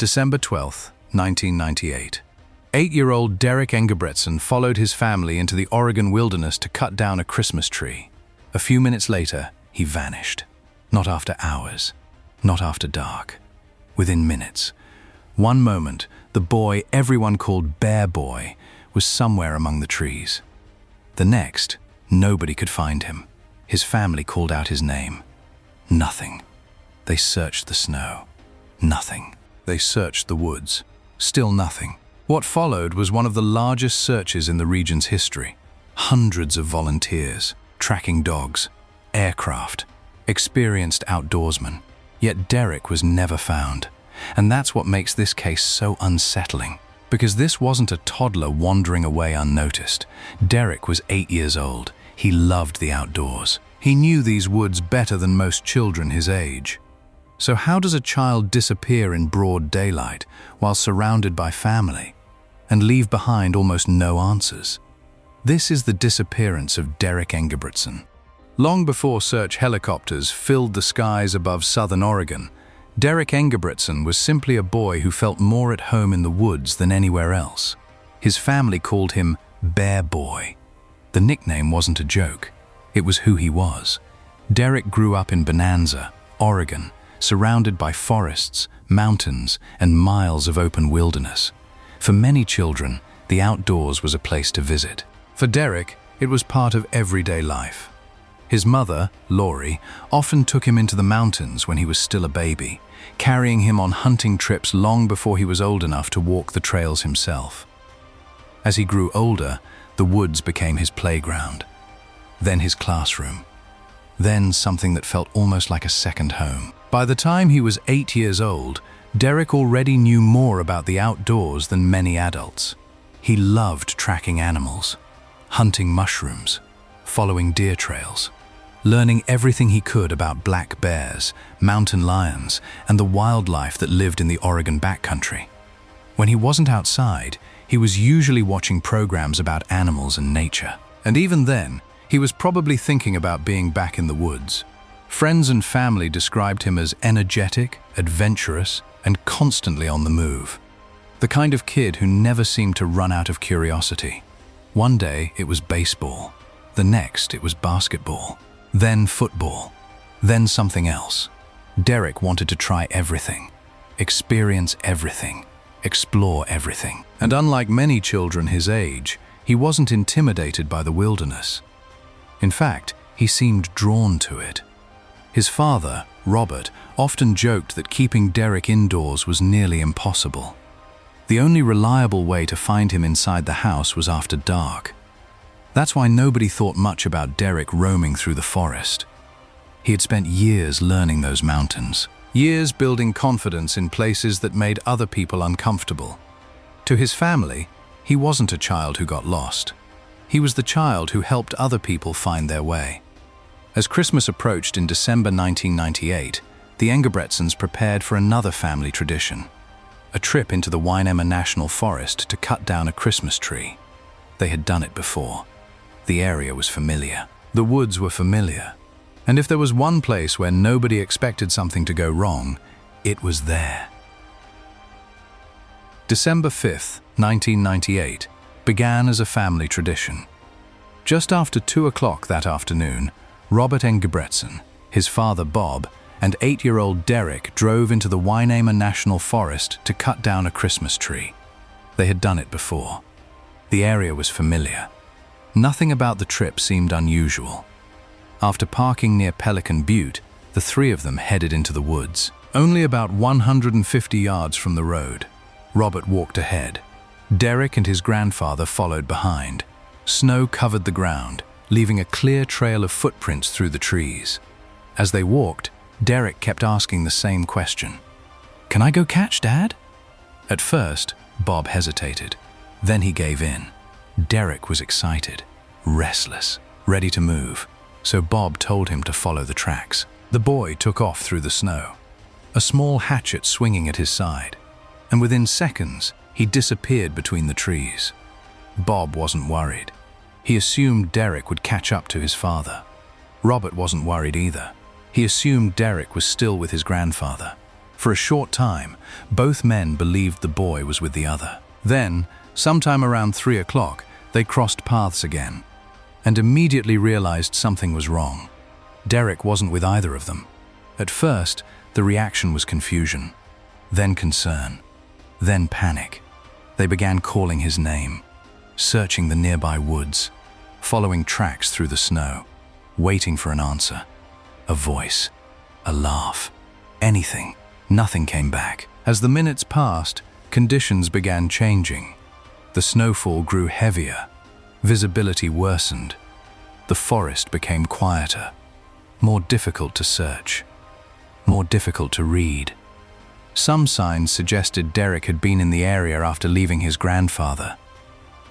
December 12, 1998. 8-year-old Derrick Engebretson followed his family into the Oregon wilderness to cut down a Christmas tree. A few minutes later, he vanished. Not after hours, not after dark. Within minutes. One moment, the boy everyone called Bear Boy was somewhere among the trees. The next, nobody could find him. His family called out his name. Nothing. They searched the snow. Nothing. They searched the woods. Still nothing. What followed was one of the largest searches in the region's history. Hundreds of volunteers, tracking dogs, aircraft, experienced outdoorsmen. Yet Derrick was never found. And that's what makes this case so unsettling. Because this wasn't a toddler wandering away unnoticed. Derrick was 8 years old. He loved the outdoors. He knew these woods better than most children his age. So how does a child disappear in broad daylight while surrounded by family and leave behind almost no answers? This is the disappearance of Derrick Engebretson. Long before search helicopters filled the skies above southern Oregon, Derrick Engebretson was simply a boy who felt more at home in the woods than anywhere else. His family called him Bear Boy. The nickname wasn't a joke. It was who he was. Derrick grew up in Bonanza, Oregon, surrounded by forests, mountains, and miles of open wilderness. For many children, the outdoors was a place to visit. For Derrick, it was part of everyday life. His mother, Lori, often took him into the mountains when he was still a baby, carrying him on hunting trips long before he was old enough to walk the trails himself. As he grew older, the woods became his playground, then his classroom, then something that felt almost like a second home. By the time he was 8 years old, Derrick already knew more about the outdoors than many adults. He loved tracking animals, hunting mushrooms, following deer trails, learning everything he could about black bears, mountain lions, and the wildlife that lived in the Oregon backcountry. When he wasn't outside, he was usually watching programs about animals and nature. And even then, he was probably thinking about being back in the woods. Friends and family described him as energetic, adventurous, and constantly on the move. The kind of kid who never seemed to run out of curiosity. One day it was baseball, the next it was basketball, then football, then something else. Derrick wanted to try everything, experience everything, explore everything. And unlike many children his age, he wasn't intimidated by the wilderness. In fact, he seemed drawn to it. His father, Robert, often joked that keeping Derrick indoors was nearly impossible. The only reliable way to find him inside the house was after dark. That's why nobody thought much about Derrick roaming through the forest. He had spent years learning those mountains, years building confidence in places that made other people uncomfortable. To his family, he wasn't a child who got lost. He was the child who helped other people find their way. As Christmas approached in December 1998, the Engebretsons prepared for another family tradition, a trip into the Winema National Forest to cut down a Christmas tree. They had done it before. The area was familiar. The woods were familiar. And if there was one place where nobody expected something to go wrong, it was there. December 5th, 1998, began as a family tradition. Just after 2 o'clock that afternoon, Robert Engebretson, his father Bob, and 8-year-old Derrick drove into the Winema National Forest to cut down a Christmas tree. They had done it before. The area was familiar. Nothing about the trip seemed unusual. After parking near Pelican Butte, the three of them headed into the woods. Only about 150 yards from the road, Robert walked ahead. Derrick and his grandfather followed behind. Snow covered the ground, leaving a clear trail of footprints through the trees. As they walked, Derrick kept asking the same question. "Can I go catch, Dad?" At first, Bob hesitated. Then he gave in. Derrick was excited, restless, ready to move, so Bob told him to follow the tracks. The boy took off through the snow, a small hatchet swinging at his side, and within seconds, he disappeared between the trees. Bob wasn't worried. He assumed Derrick would catch up to his father. Robert wasn't worried either. He assumed Derrick was still with his grandfather. For a short time, both men believed the boy was with the other. Then, sometime around 3 o'clock, they crossed paths again and immediately realized something was wrong. Derrick wasn't with either of them. At first, the reaction was confusion, then concern, then panic. They began calling his name, searching the nearby woods, following tracks through the snow, waiting for an answer, a voice, a laugh, anything. Nothing came back. As the minutes passed, conditions began changing. The snowfall grew heavier, visibility worsened. The forest became quieter, more difficult to search, more difficult to read. Some signs suggested Derrick had been in the area after leaving his grandfather,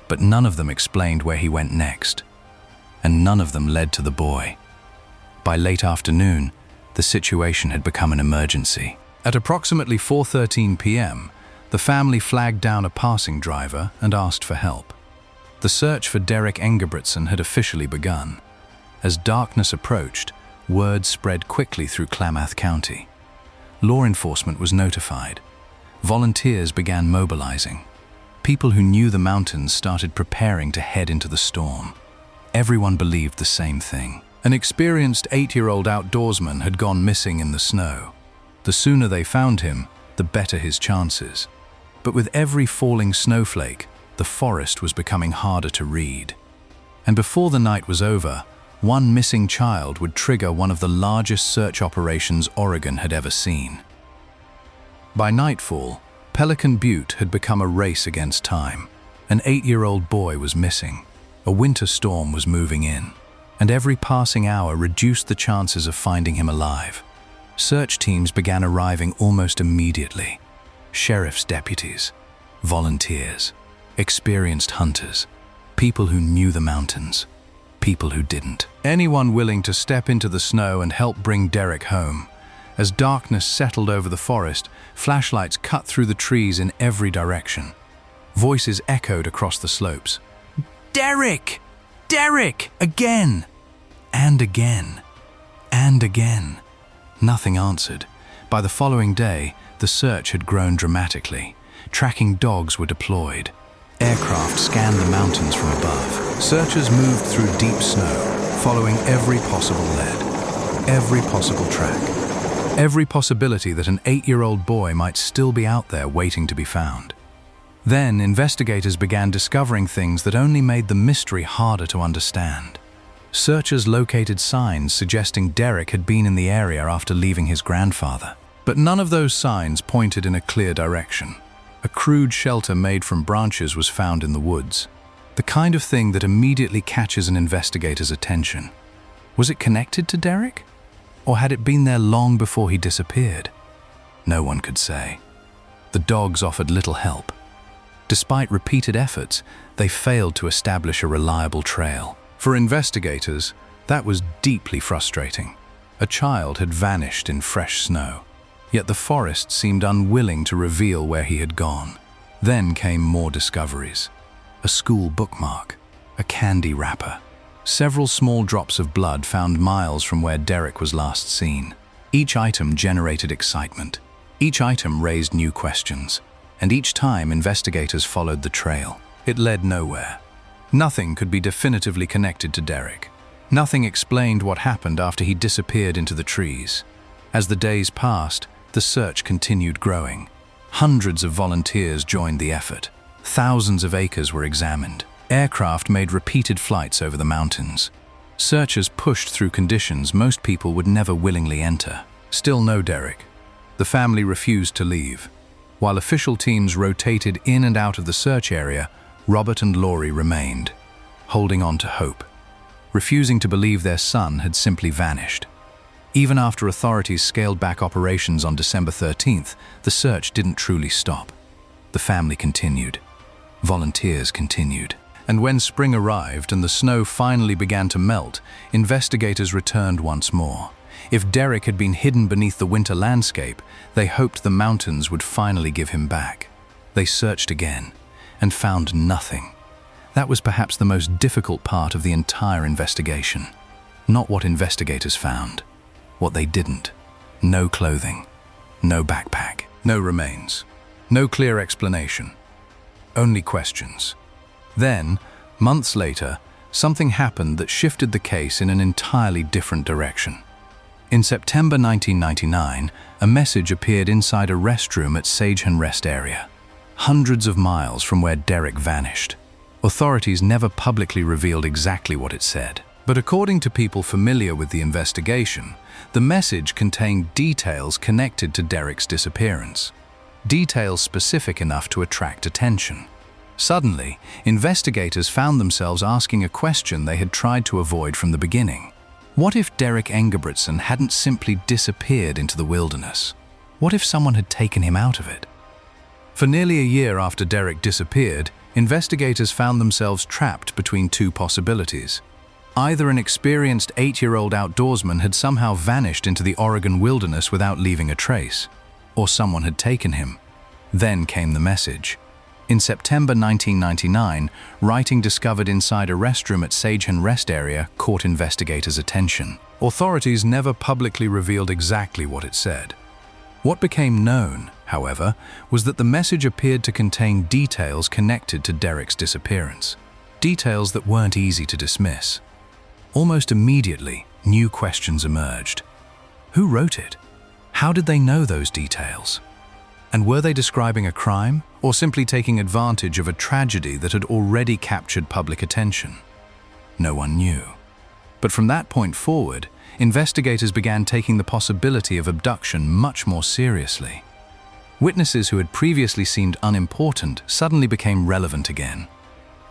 but none of them explained where he went next, and none of them led to the boy. By late afternoon, the situation had become an emergency. At approximately 4:13 p.m., the family flagged down a passing driver and asked for help. The search for Derrick Engebretson had officially begun. As darkness approached, word spread quickly through Klamath County. Law enforcement was notified. Volunteers began mobilizing. People who knew the mountains started preparing to head into the storm. Everyone believed the same thing. An experienced 8-year-old outdoorsman had gone missing in the snow. The sooner they found him, the better his chances. But with every falling snowflake, the forest was becoming harder to read. And before the night was over, one missing child would trigger one of the largest search operations Oregon had ever seen. By nightfall, Pelican Butte had become a race against time. An 8-year-old boy was missing. A winter storm was moving in, and every passing hour reduced the chances of finding him alive. Search teams began arriving almost immediately. Sheriff's deputies, volunteers, experienced hunters, people who knew the mountains, people who didn't. Anyone willing to step into the snow and help bring Derrick home. As darkness settled over the forest, flashlights cut through the trees in every direction. Voices echoed across the slopes. "Derrick! Derrick! Again!" And again. And again. Nothing answered. By the following day, the search had grown dramatically. Tracking dogs were deployed. Aircraft scanned the mountains from above. Searchers moved through deep snow, following every possible lead, every possible track, every possibility that an 8-year-old boy might still be out there waiting to be found. Then, investigators began discovering things that only made the mystery harder to understand. Searchers located signs suggesting Derrick had been in the area after leaving his grandfather. But none of those signs pointed in a clear direction. A crude shelter made from branches was found in the woods. The kind of thing that immediately catches an investigator's attention. Was it connected to Derrick? Or had it been there long before he disappeared? No one could say. The dogs offered little help. Despite repeated efforts, they failed to establish a reliable trail. For investigators, that was deeply frustrating. A child had vanished in fresh snow, yet the forest seemed unwilling to reveal where he had gone. Then came more discoveries. A school bookmark, a candy wrapper, several small drops of blood found miles from where Derrick was last seen. Each item generated excitement. Each item raised new questions, and each time investigators followed the trail. It led nowhere. Nothing could be definitively connected to Derrick. Nothing explained what happened after he disappeared into the trees. As the days passed, the search continued growing. Hundreds of volunteers joined the effort. Thousands of acres were examined. Aircraft made repeated flights over the mountains. Searchers pushed through conditions most people would never willingly enter. Still no Derrick. The family refused to leave. While official teams rotated in and out of the search area, Robert and Lori remained, holding on to hope, refusing to believe their son had simply vanished. Even after authorities scaled back operations on December 13th, the search didn't truly stop. The family continued. Volunteers continued. And when spring arrived and the snow finally began to melt, investigators returned once more. If Derrick had been hidden beneath the winter landscape, they hoped the mountains would finally give him back. They searched again and found nothing. That was perhaps the most difficult part of the entire investigation. Not what investigators found, what they didn't. No clothing, No backpack. No remains. No clear explanation. Only questions. Then, months later, something happened that shifted the case in an entirely different direction. In September 1999, a message appeared inside a restroom at Sagehen Rest area, hundreds of miles from where Derrick vanished. Authorities never publicly revealed exactly what it said. But according to people familiar with the investigation, the message contained details connected to Derrick's disappearance. Details specific enough to attract attention. Suddenly, investigators found themselves asking a question they had tried to avoid from the beginning. What if Derrick Engebretson hadn't simply disappeared into the wilderness? What if someone had taken him out of it? For nearly a year after Derrick disappeared, investigators found themselves trapped between two possibilities. Either an experienced 8-year-old outdoorsman had somehow vanished into the Oregon wilderness without leaving a trace, or someone had taken him. Then came the message. In September 1999, writing discovered inside a restroom at Sagehen Rest area caught investigators' attention. Authorities never publicly revealed exactly what it said. What became known, however, was that the message appeared to contain details connected to Derrick's disappearance. Details that weren't easy to dismiss. Almost immediately, new questions emerged. Who wrote it? How did they know those details? And were they describing a crime, or simply taking advantage of a tragedy that had already captured public attention? No one knew. But from that point forward, investigators began taking the possibility of abduction much more seriously. Witnesses who had previously seemed unimportant suddenly became relevant again.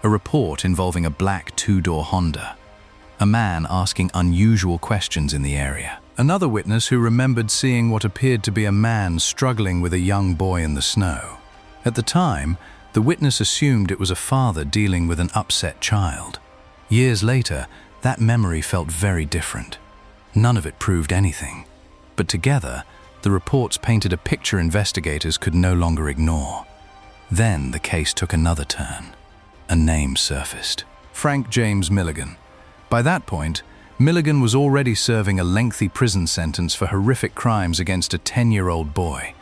A report involving a black two-door Honda. A man asking unusual questions in the area. Another witness who remembered seeing what appeared to be a man struggling with a young boy in the snow. At the time, the witness assumed it was a father dealing with an upset child. Years later, that memory felt very different. None of it proved anything. But together, the reports painted a picture investigators could no longer ignore. Then the case took another turn. A name surfaced. Frank James Milligan. By that point, Milligan was already serving a lengthy prison sentence for horrific crimes against a 10-year-old boy.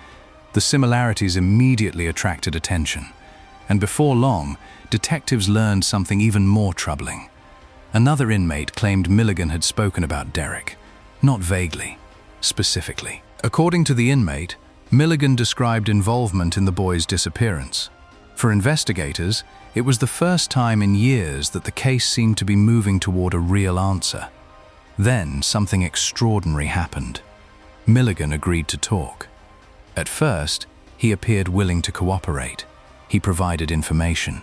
The similarities immediately attracted attention, and before long, detectives learned something even more troubling. Another inmate claimed Milligan had spoken about Derrick, not vaguely, specifically. According to the inmate, Milligan described involvement in the boy's disappearance. For investigators, it was the first time in years that the case seemed to be moving toward a real answer. Then something extraordinary happened. Milligan agreed to talk. At first, he appeared willing to cooperate. He provided information.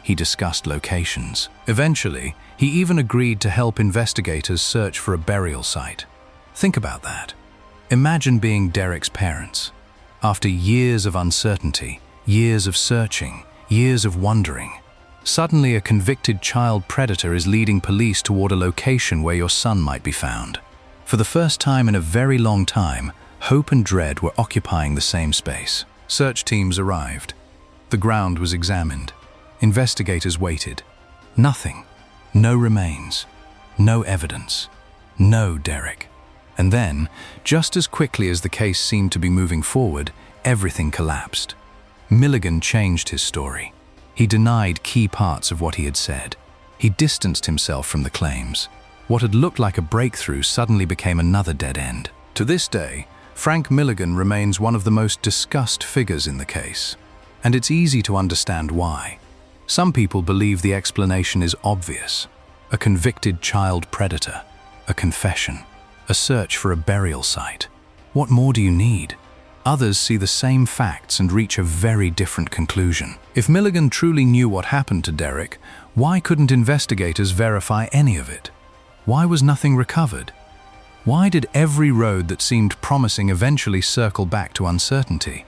He discussed locations. Eventually, he even agreed to help investigators search for a burial site. Think about that. Imagine being Derrick's parents. After years of uncertainty, years of searching, years of wondering, suddenly a convicted child predator is leading police toward a location where your son might be found. For the first time in a very long time, hope and dread were occupying the same space. Search teams arrived. The ground was examined. Investigators waited. Nothing. No remains. No evidence. No Derrick. And then, just as quickly as the case seemed to be moving forward, everything collapsed. Milligan changed his story. He denied key parts of what he had said. He distanced himself from the claims. What had looked like a breakthrough suddenly became another dead end. To this day, Frank Milligan remains one of the most discussed figures in the case. And it's easy to understand why. Some people believe the explanation is obvious. A convicted child predator, a confession, a search for a burial site. What more do you need? Others see the same facts and reach a very different conclusion. If Milligan truly knew what happened to Derrick, why couldn't investigators verify any of it? Why was nothing recovered? Why did every road that seemed promising eventually circle back to uncertainty?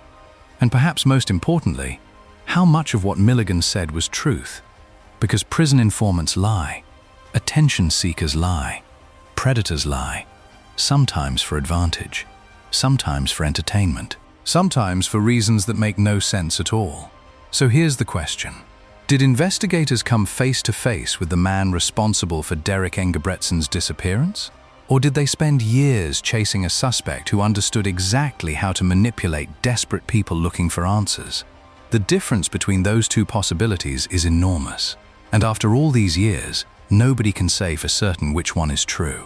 And perhaps most importantly, how much of what Milligan said was truth? Because prison informants lie, attention seekers lie, predators lie, sometimes for advantage, sometimes for entertainment, sometimes for reasons that make no sense at all. So here's the question. Did investigators come face to face with the man responsible for Derrick Engebretson's disappearance? Or did they spend years chasing a suspect who understood exactly how to manipulate desperate people looking for answers? The difference between those two possibilities is enormous. And after all these years, nobody can say for certain which one is true.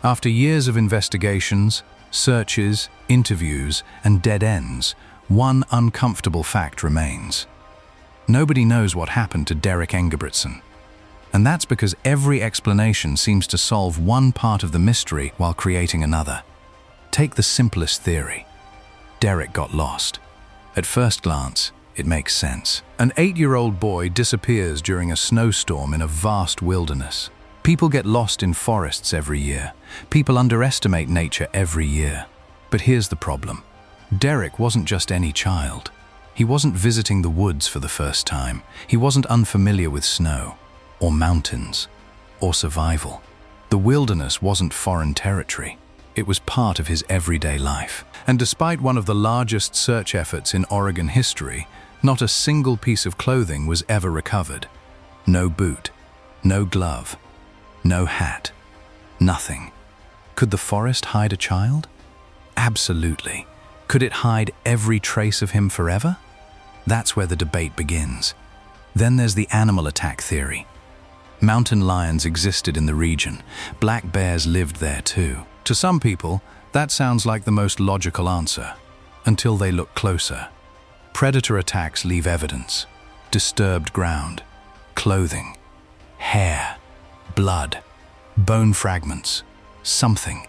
After years of investigations, searches, interviews, and dead ends, one uncomfortable fact remains. Nobody knows what happened to Derrick Engebretson. And that's because every explanation seems to solve one part of the mystery while creating another. Take the simplest theory. Derrick got lost. At first glance, it makes sense. An 8-year-old boy disappears during a snowstorm in a vast wilderness. People get lost in forests every year. People underestimate nature every year. But here's the problem. Derrick wasn't just any child. He wasn't visiting the woods for the first time. He wasn't unfamiliar with snow, or mountains, or survival. The wilderness wasn't foreign territory. It was part of his everyday life. And despite one of the largest search efforts in Oregon history, not a single piece of clothing was ever recovered. No boot, no glove, no hat, nothing. Could the forest hide a child? Absolutely. Could it hide every trace of him forever? That's where the debate begins. Then there's the animal attack theory. Mountain lions existed in the region. Black bears lived there too. To some people, that sounds like the most logical answer, until they look closer. Predator attacks leave evidence: disturbed ground, clothing, hair, blood, bone fragments, something.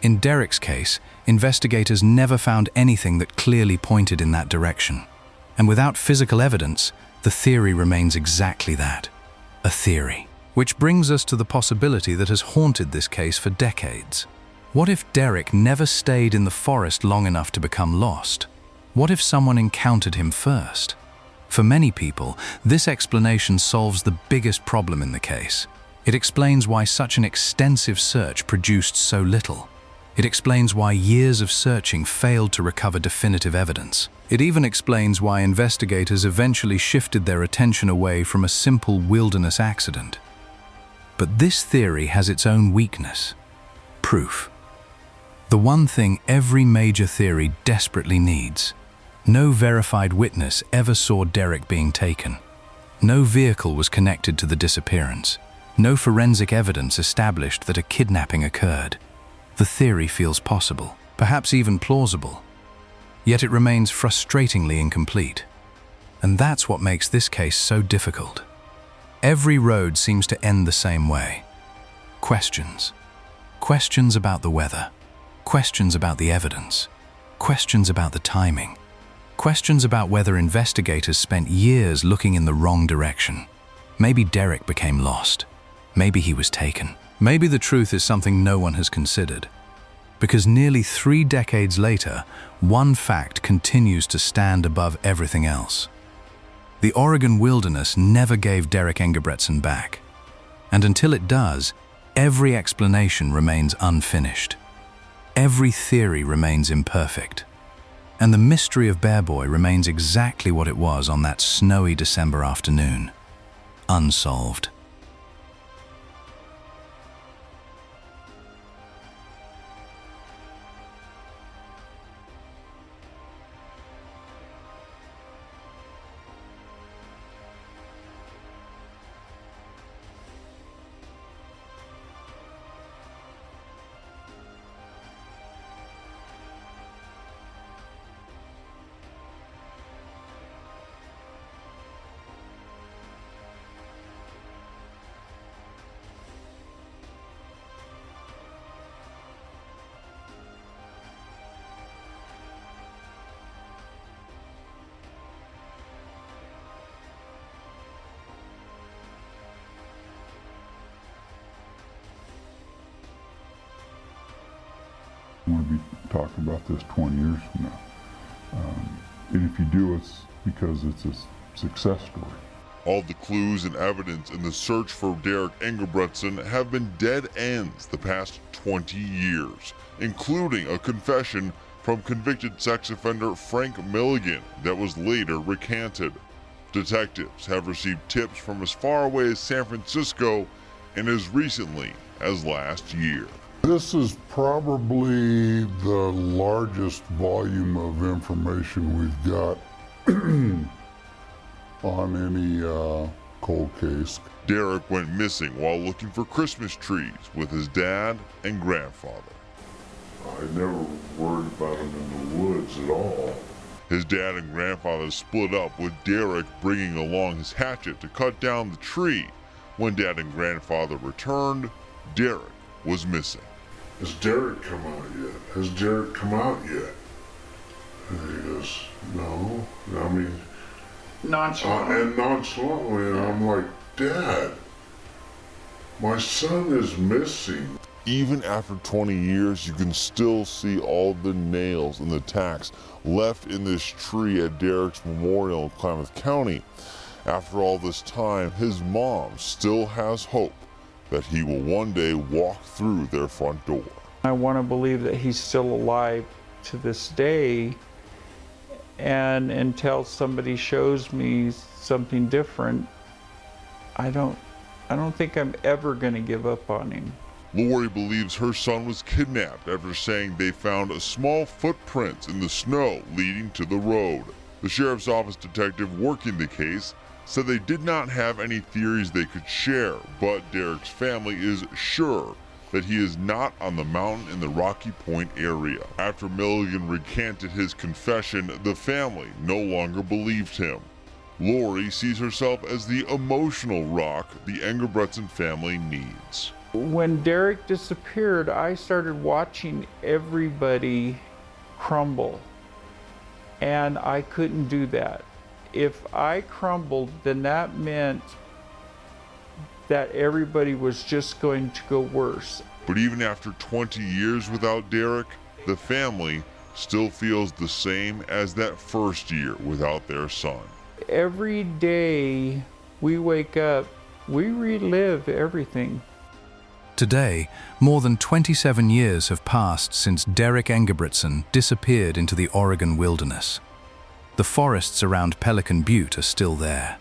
In Derrick's case, investigators never found anything that clearly pointed in that direction. And without physical evidence, the theory remains exactly that, a theory. Which brings us to the possibility that has haunted this case for decades. What if Derrick never stayed in the forest long enough to become lost? What if someone encountered him first? For many people, this explanation solves the biggest problem in the case. It explains why such an extensive search produced so little. It explains why years of searching failed to recover definitive evidence. It even explains why investigators eventually shifted their attention away from a simple wilderness accident. But this theory has its own weakness: proof. The one thing every major theory desperately needs. No verified witness ever saw Derrick being taken. No vehicle was connected to the disappearance. No forensic evidence established that a kidnapping occurred. The theory feels possible, perhaps even plausible. Yet it remains frustratingly incomplete. And that's what makes this case so difficult. Every road seems to end the same way. Questions. Questions about the weather. Questions about the evidence. Questions about the timing. Questions about whether investigators spent years looking in the wrong direction. Maybe Derrick became lost. Maybe he was taken. Maybe the truth is something no one has considered. Because nearly 3 decades later, one fact continues to stand above everything else. The Oregon wilderness never gave Derrick Engebretson back. And until it does, every explanation remains unfinished. Every theory remains imperfect. And the mystery of Bear Boy remains exactly what it was on that snowy December afternoon: unsolved. I'm going to be talking about this 20 years from now. And if you do, it's because it's a success story. All the clues and evidence in the search for Derrick Engebretson have been dead ends the past 20 years, including a confession from convicted sex offender Frank Milligan that was later recanted. Detectives have received tips from as far away as San Francisco and as recently as last year. This is probably the largest volume of information we've got on any cold case. Derrick went missing while looking for Christmas trees with his dad and grandfather. I never worried about him in the woods at all. His dad and grandfather split up, with Derrick bringing along his hatchet to cut down the tree. When dad and grandfather returned, Derrick was missing. Has Derrick come out yet? Has Derrick come out yet? And he goes, no. I mean, nonchalantly. And nonchalantly, and I'm like, Dad, my son is missing. Even after 20 years, you can still see all the nails and the tacks left in this tree at Derrick's memorial in Klamath County. After all this time, his mom still has hope that he will one day walk through their front door. I want to believe that he's still alive to this day, and until somebody shows me something different, I don't think I'm ever going to give up on him. Lori believes her son was kidnapped after saying they found a small footprints in the snow leading to the road. The sheriff's office detective working the case said they did not have any theories they could share, but Derrick's family is sure that he is not on the mountain in the Rocky Point area. After Milligan recanted his confession, the family no longer believed him. Lori sees herself as the emotional rock the Engebretson family needs. When Derrick disappeared, I started watching everybody crumble, and I couldn't do that. If I crumbled, then that meant that everybody was just going to go worse. But even after 20 years without Derrick, the family still feels the same as that first year without their son. Every day we wake up, we relive everything. Today, more than 27 years have passed since Derrick Engebretson disappeared into the Oregon wilderness. The forests around Pelican Butte are still there.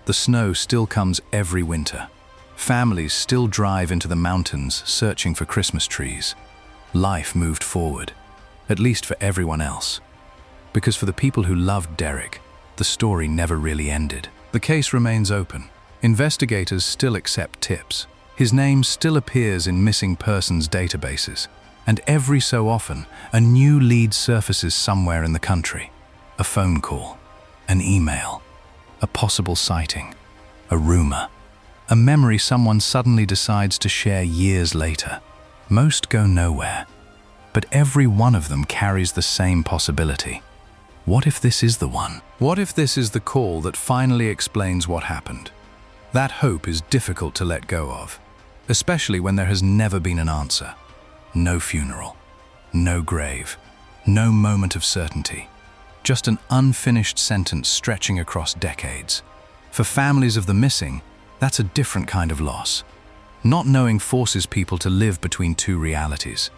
The snow still comes every winter. Families still drive into the mountains searching for Christmas trees. Life moved forward, at least for everyone else. Because for the people who loved Derrick, the story never really ended. The case remains open. Investigators still accept tips. His name still appears in missing persons databases, and every so often, a new lead surfaces somewhere in the country. A phone call, an email, a possible sighting, a rumor, a memory someone suddenly decides to share years later. Most go nowhere, but every one of them carries the same possibility. What if this is the one? What if this is the call that finally explains what happened? That hope is difficult to let go of, especially when there has never been an answer. No funeral, no grave, no moment of certainty. Just an unfinished sentence stretching across decades. For families of the missing, that's a different kind of loss. Not knowing forces people to live between two realities.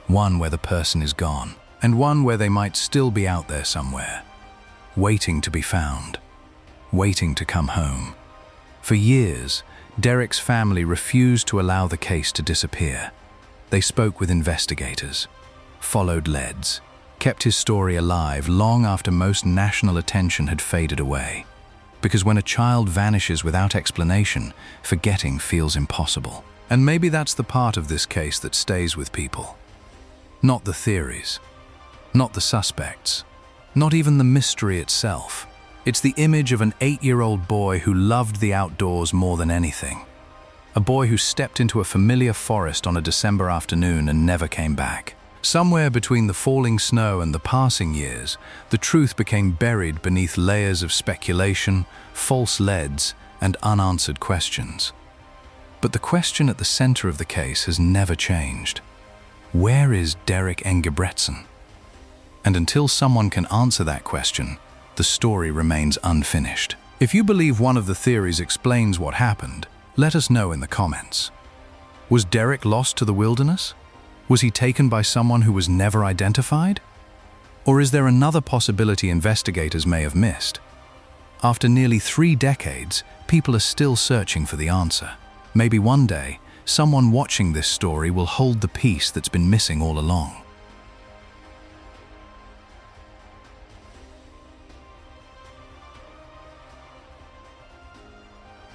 One where the person is gone, and one where they might still be out there somewhere, waiting to be found, waiting to come home. For years, Derrick's family refused to allow the case to disappear. They spoke with investigators, followed leads, kept his story alive long after most national attention had faded away. Because when a child vanishes without explanation, forgetting feels impossible. And maybe that's the part of this case that stays with people. Not the theories, not the suspects, not even the mystery itself. It's the image of an 8-year-old boy who loved the outdoors more than anything. A boy who stepped into a familiar forest on a December afternoon and never came back. Somewhere between the falling snow and the passing years, the truth became buried beneath layers of speculation, false leads, and unanswered questions. But the question at the center of the case has never changed. Where is Derrick Engebretson? And until someone can answer that question, the story remains unfinished. If you believe one of the theories explains what happened, let us know in the comments. Was Derrick lost to the wilderness? Was he taken by someone who was never identified? Or is there another possibility investigators may have missed? After nearly 3 decades, people are still searching for the answer. Maybe one day, someone watching this story will hold the piece that's been missing all along.